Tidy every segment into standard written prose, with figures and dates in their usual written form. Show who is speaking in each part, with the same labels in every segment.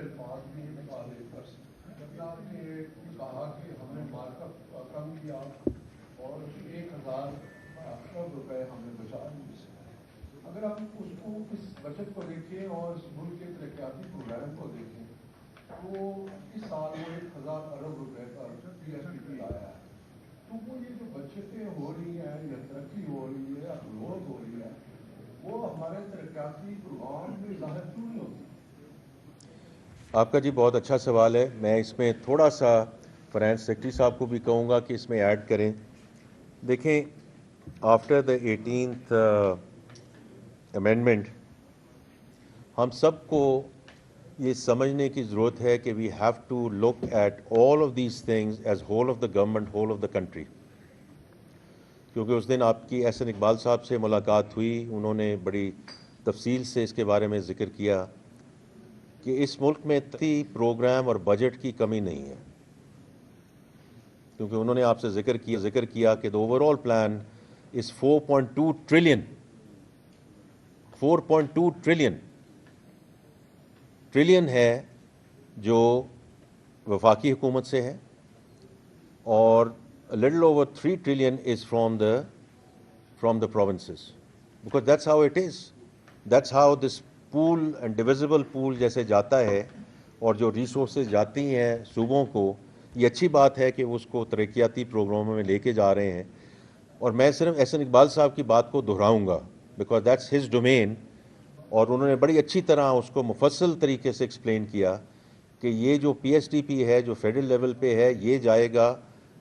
Speaker 1: سے الفاظ بھی نکالے جب کہ کہا کہ ہم نے مارکپ کم کیا اور 1000 ارب روپے ہم نے بچا لیے. اگر ہم اس کو اس بچت کو دیکھیں اور اس ملک کے ترقیاتی پروگرام کو دیکھیں تو اس سال وہ 1000 ارب روپے کا پی ایس ڈی پی آیا ہے. تو وہ یہ جو بچتیں ہو رہی ہیں یا ترقی ہو رہی ہے یا گروتھ ہو رہی ہے وہ ہمارے ترقیاتی پروگرام میں ظاہر کیوں نہیں ہوتی؟
Speaker 2: آپ کا جی بہت اچھا سوال ہے. میں اس میں تھوڑا سا فائنانس سیکرٹری صاحب کو بھی کہوں گا کہ اس میں ایڈ کریں. دیکھیں آفٹر دا 18th امینڈمنٹ ہم سب کو یہ سمجھنے کی ضرورت ہے کہ we have to look at all of these things as whole of the government, whole of the country. کیونکہ اس دن آپ کی احسن اقبال صاحب سے ملاقات ہوئی, انہوں نے بڑی تفصیل سے اس کے بارے میں ذکر کیا کہ اس ملک میں پروگرام اور بجٹ کی کمی نہیں ہے. کیونکہ انہوں نے آپ سے ذکر کیا کہ the overall plan is 4.2 trillion. 4.2 trillion ہے جو وفاقی حکومت سے ہے, اور little over 3 trillion is from the provinces. Because that's how it is. That's how this pool and divisible pool جیسے جاتا ہے اور جو ریسورسز جاتی ہیں صوبوں کو, یہ اچھی بات ہے کہ اس کو ترقیاتی پروگراموں میں لے کے جا رہے ہیں. اور میں صرف احسن اقبال صاحب کی بات کو دہراؤں گا بیکاز دیٹس ہز ڈومین, اور انہوں نے بڑی اچھی طرح اس کو مفصل طریقے سے ایکسپلین کیا کہ یہ جو پی ایس ٹی پی ہے جو فیڈرل لیول پہ ہے یہ جائے گا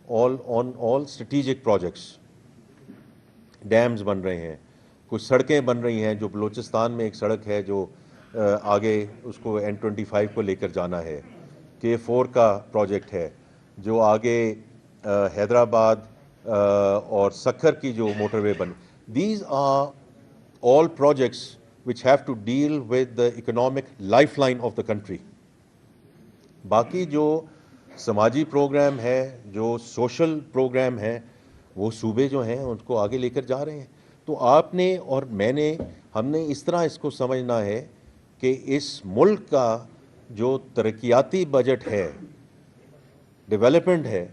Speaker 2: آن آل اسٹریٹجک پروجیکٹس. ڈیمز بن رہے ہیں, کچھ سڑکیں بن رہی ہیں, جو بلوچستان میں ایک سڑک ہے جو آگے اس کو N25 کو لے کر جانا ہے, K4 کا پروجیکٹ ہے جو آگے حیدرآباد اور سکھر کی جو موٹر وے بن. These are all projects which have to deal with the economic lifeline of the country. باقی جو سماجی پروگرام ہے, جو سوشل پروگرام ہے, وہ صوبے جو ہیں ان کو آگے لے کر جا رہے ہیں. تو آپ نے اور میں نے, ہم نے اس طرح اس کو سمجھنا ہے کہ اس ملک کا جو ترقیاتی بجٹ ہے, ڈیولپمنٹ ہے,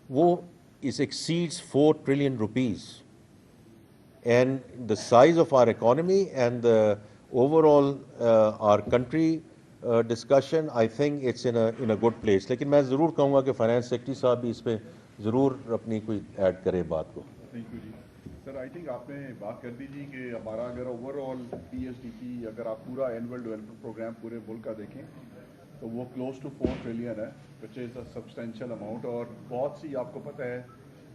Speaker 2: وہ اس exceeds 4 trillion rupees. And the size of our economy and the overall our country discussion, I think it's in a good place. لیکن میں ضرور کہوں گا کہ فائنانس سیکرٹری صاحب بھی اس پہ ضرور اپنی کوئی ایڈ کرے بات کو.
Speaker 3: تھینک یو جی. سر آئی تھنک آپ نے بات کر دی جی کہ ہمارا اگر overall P S D P, اگر آپ پورا اینول ڈیولپمنٹ پروگرام پورے ملک کا دیکھیں تو وہ کلوز ٹو 4 ٹریلین ہے, which is a substantial amount. اور بہت سی آپ کو پتہ ہے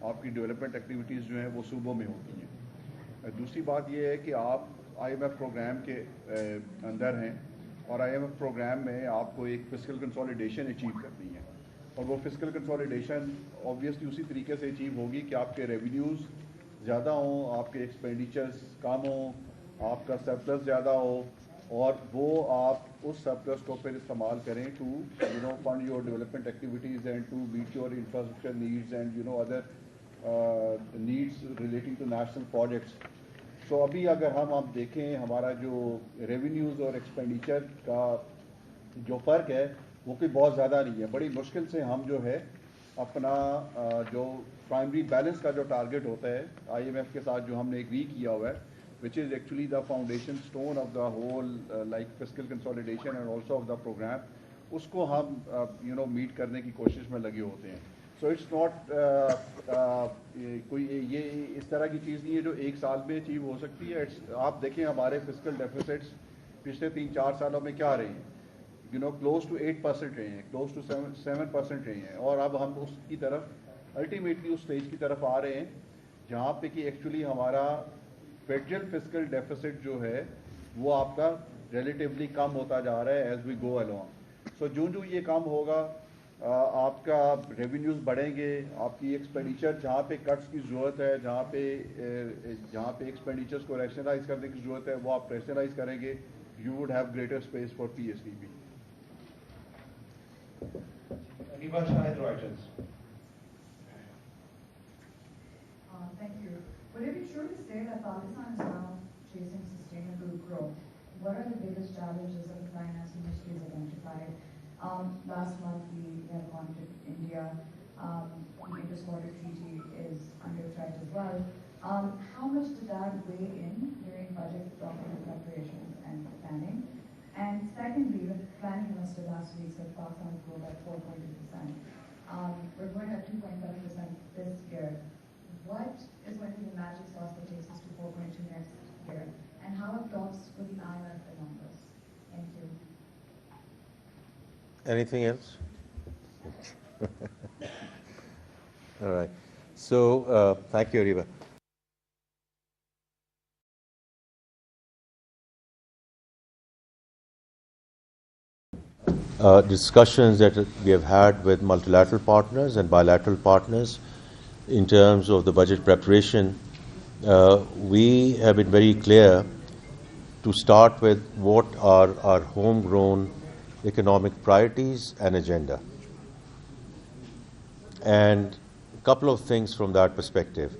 Speaker 3: آپ کی ڈیولپمنٹ ایکٹیویٹیز جو ہیں وہ صوبوں میں ہوتی ہیں. دوسری بات یہ ہے کہ آپ آئی ایم ایف پروگرام کے اندر ہیں, اور آئی ایم ایف پروگرام میں آپ کو ایک فسکل کنسالیڈیشن اچیو کرنی ہے, اور وہ فسکل کنسالیڈیشن آبویسلی اسی طریقے سے اچیو ہوگی کہ آپ کے ریونیوز زیادہ ہوں, آپ کے ایکسپینڈیچرز کم ہوں, آپ کا سرپلس زیادہ ہو, اور وہ آپ اس سرپلس کو پھر استعمال کریں to fund your development activities and to meet your infrastructure needs and other needs relating to national projects. So ابھی اگر آپ دیکھیں ہمارا جو ریونیوز اور ایکسپینڈیچر کا جو فرق ہے وہ کوئی بہت زیادہ نہیں ہے. بڑی مشکل سے ہم جو ہے اپنا جو پرائمری بیلنس کا جو ٹارگیٹ ہوتا ہے آئی ایم ایف کے ساتھ جو ہم نے ایگری کیا ہوا ہے, which is actually the foundation stone of the whole like fiscal consolidation and also of the programme, اس کو ہم میٹ کرنے کی کوشش میں لگے ہوتے ہیں. سو اٹس ناٹ کوئی یہ اس طرح کی چیز نہیں ہے جو ایک سال میں اچیو ہو سکتی ہے. آپ دیکھیں ہمارے فسکل ڈیفیسٹس پچھلے 3-4 سالوں میں کیا رہے ہیں, کلوز ٹو 8% رہے ہیں, کلوز ٹو 7% رہے ہیں, اور اب ہم اس کی طرف الٹیمیٹلی اس اسٹیج کی طرف آ رہے ہیں جہاں پہ کہ ایکچولی ہمارا فیڈرل فسکل ڈیفیسٹ جو ہے وہ آپ کا ریلیٹیولی کم ہوتا جا رہا ہے ایز وی گو الانگ. سو جو یہ کم ہوگا آپ کا ریونیوز بڑھیں گے, آپ کی ایکسپینڈیچر جہاں پہ کٹس کی ضرورت ہے, جہاں پہ ایکسپینڈیچرس کو ریشنلائز کرنے کی ضرورت ہے وہ آپ ریشنلائز کریں گے. You would have greater space for P S D P.
Speaker 4: Thank you. Would it be true to say that Pakistan is now chasing sustainable growth? what are the biggest challenges that the finance ministry has identified? Last month we had conflict in India. The inter-quarter treaty is under threat as well. How much did that weigh in during budget document preparations and planning? And secondly, the planning minister last week said Pakistan growth at 4.2%. We're going at 2.7% this year. What is going to be the magic sauce that takes us to 4.2 next year? And how have talks with the IMF the numbers? Thank you.
Speaker 2: Anything else? All right. So, thank you, Ariba. Discussions that we have had with multilateral partners and bilateral partners in terms of the budget preparation, we have been very clear to start with what are our homegrown economic priorities and agenda. And a couple of things from that perspective.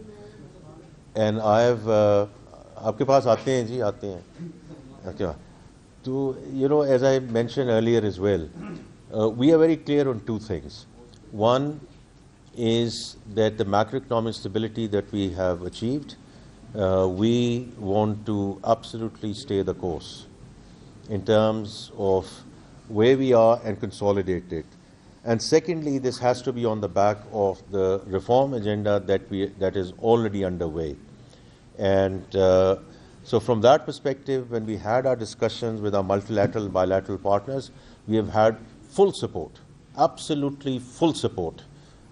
Speaker 2: And I have, आपके पास आते हैं जी, आते हैं. Okay. So, as I mentioned earlier as well, we are very clear on two things. One is that the macroeconomic stability that we have achieved, we want to absolutely stay the course in terms of where we are and consolidate it. And secondly, this has to be on the back of the reform agenda that is already underway. And so from that perspective, when we had our discussions with our multilateral, bilateral partners, we have had full support, absolutely full support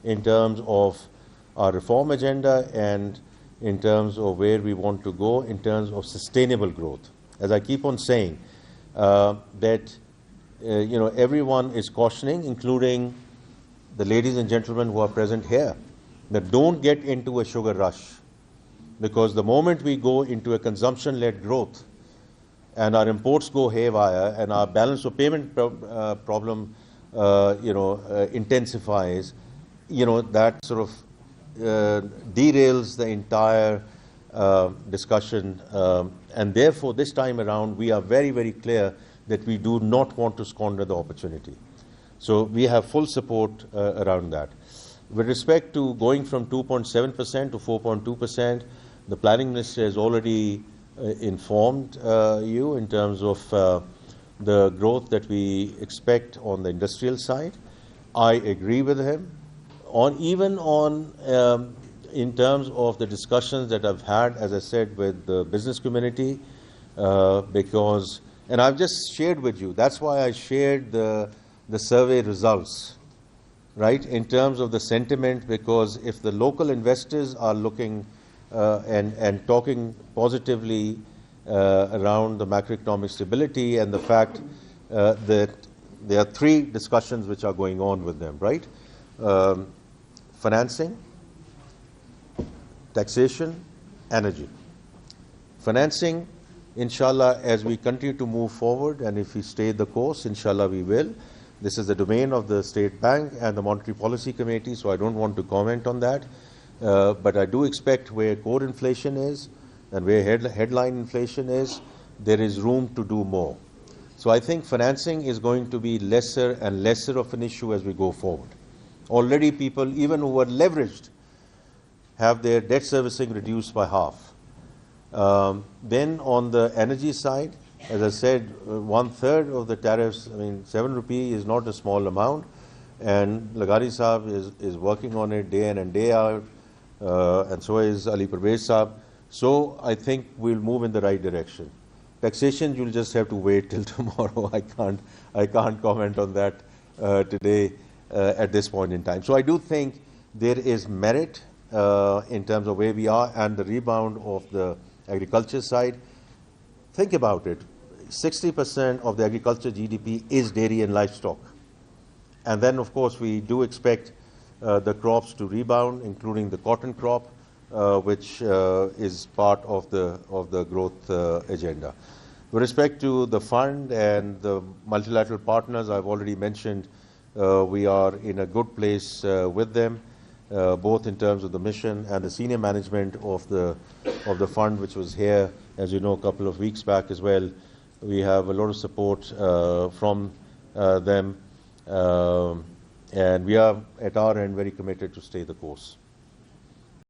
Speaker 2: in terms of our reform agenda and in terms of where we want to go in terms of sustainable growth. As I keep on saying, that everyone is cautioning, including the ladies and gentlemen who are present here, that don't get into a sugar rush. Because the moment we go into a consumption-led growth and our imports go haywire and our balance of payment problem, intensifies, that sort of derails the entire discussion. And therefore, this time around, we are very, very clear that we do not want to squander the opportunity. So we have full support around that. With respect to going from 2.7% to 4.2%, the planning minister has already informed you in terms of the growth that we expect on the industrial side. I agree with him. Even in terms of the discussions that I've had, as I said, with the business community, because, and I've just shared with you, that's why I shared the survey results, right, in terms of the sentiment, because if the local investors are looking and talking positively around the macroeconomic stability and the fact that there are three discussions which are going on with them, right? Financing, taxation, energy. Financing, inshallah, as we continue to move forward and if we stay the course, inshallah we will. This is the domain of the State Bank and the Monetary Policy Committee, so I don't want to comment on that. But I do expect where core inflation is and where headline inflation is, there is room to do more. So I think financing is going to be lesser and lesser of an issue as we go forward. Already people, even who are leveraged, have their debt servicing reduced by half. Then on the energy side, as I said, 1/3 of the tariffs, 7 rupee is not a small amount, and Lagari Saab is working on it day in and day out, and so is Ali Parvez Saab. So I think we'll move in the right direction. Taxation, you'll just have to wait till tomorrow. I can't comment on that today at this point in time. So I do think there is merit in terms of where we are and the rebound of the agriculture side. Think about it. 60% of the agriculture GDP is dairy and livestock. And then, of course, we do expect the crops to rebound, including the cotton crop, which is part of the growth agenda. With respect to the fund and the multilateral partners, I've already mentioned we are in a good place with them, both in terms of the mission and the senior management of the fund, which was here, as you know, a couple of weeks back as well, We have a lot of support from them, and we are at our end very committed to stay the course.